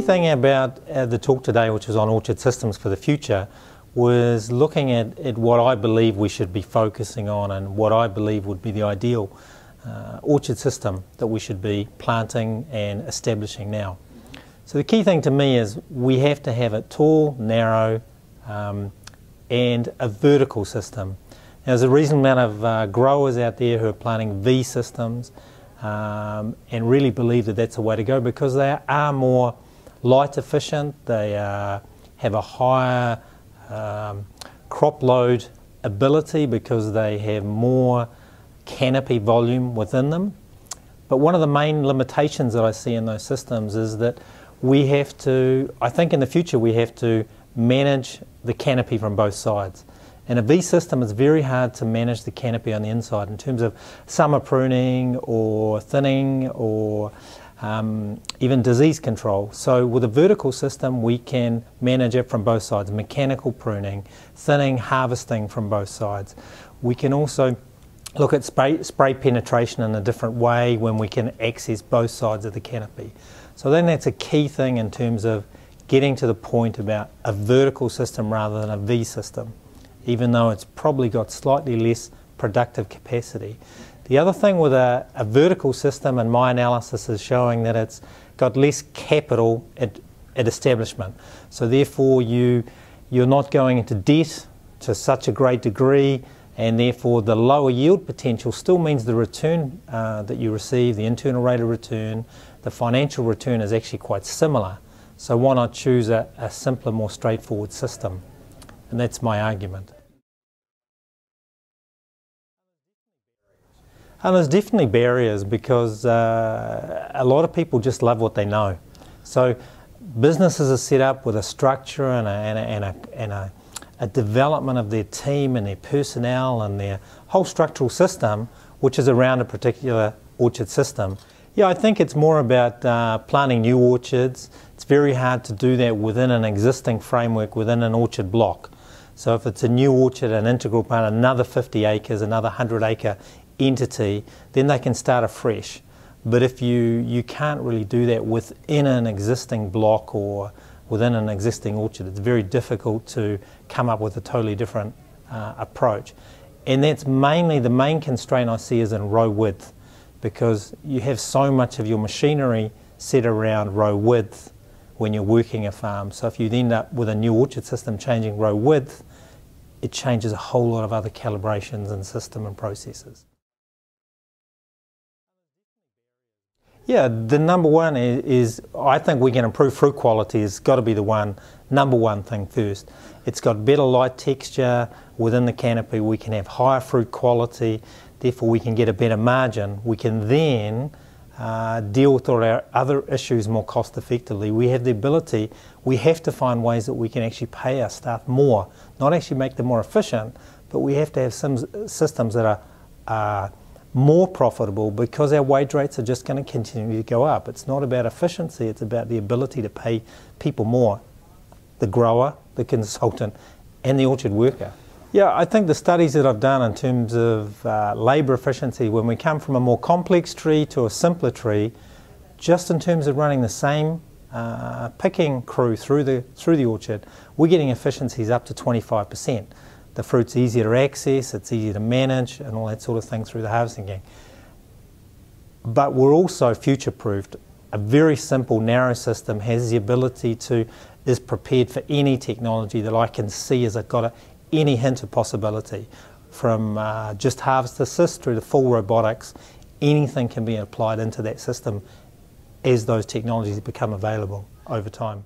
thing about the talk today, which was on orchard systems for the future, was looking at what I believe we should be focusing on and what I believe would be the ideal orchard system that we should be planting and establishing now. So the key thing to me is we have to have it tall, narrow, and a vertical system. Now, there's a reasonable amount of growers out there who are planting V systems and really believe that that's the way to go because they are more light efficient, they have a higher crop load ability because they have more canopy volume within them. But one of the main limitations that I see in those systems is that we have to, I think in the future we have to manage the canopy from both sides. In a V system it's very hard to manage the canopy on the inside in terms of summer pruning or thinning or even disease control. So with a vertical system we can manage it from both sides, mechanical pruning, thinning, harvesting from both sides. We can also look at spray penetration in a different way when we can access both sides of the canopy. So then that's a key thing in terms of getting to the point about a vertical system rather than a V system, even though it's probably got slightly less productive capacity. The other thing with a vertical system, and my analysis is showing that it's got less capital at establishment. So therefore you're not going into debt to such a great degree, and therefore the lower yield potential still means the return that you receive, the internal rate of return, the financial return is actually quite similar. So why not choose a simpler, more straightforward system? And that's my argument. And there's definitely barriers because a lot of people just love what they know. So businesses are set up with a structure and a development of their team and their personnel and their whole structural system, which is around a particular orchard system. Yeah, I think it's more about planting new orchards. It's very hard to do that within an existing framework, within an orchard block. So if it's a new orchard, an integral plant, another 50 acres, another 100-acre entity, then they can start afresh. But if you can't really do that within an existing block or within an existing orchard, it's very difficult to come up with a totally different approach. And that's mainly the main constraint I see is in row width, because you have so much of your machinery set around row width when you're working a farm. So if you end up with a new orchard system changing row width, it changes a whole lot of other calibrations and system and processes. Yeah, the number one is I think we can improve fruit quality. It's got to be the number one thing first. It's got better light texture within the canopy. We can have higher fruit quality, therefore we can get a better margin. We can then deal with all our other issues more cost effectively. We have the ability, we have to find ways that we can actually pay our staff more, not actually make them more efficient, but we have to have some systems that are more profitable because our wage rates are just going to continue to go up. It's not about efficiency, it's about the ability to pay people more, the grower, the consultant, and the orchard worker. Yeah, I think the studies that I've done in terms of labour efficiency, when we come from a more complex tree to a simpler tree, just in terms of running the same picking crew through the orchard, we're getting efficiencies up to 25%. The fruit's easier to access, it's easier to manage, and all that sort of thing through the harvesting gang. But we're also future-proofed. A very simple, narrow system has the ability is prepared for any technology that I can see has got any hint of possibility. From just harvest assist through to full robotics, anything can be applied into that system as those technologies become available over time.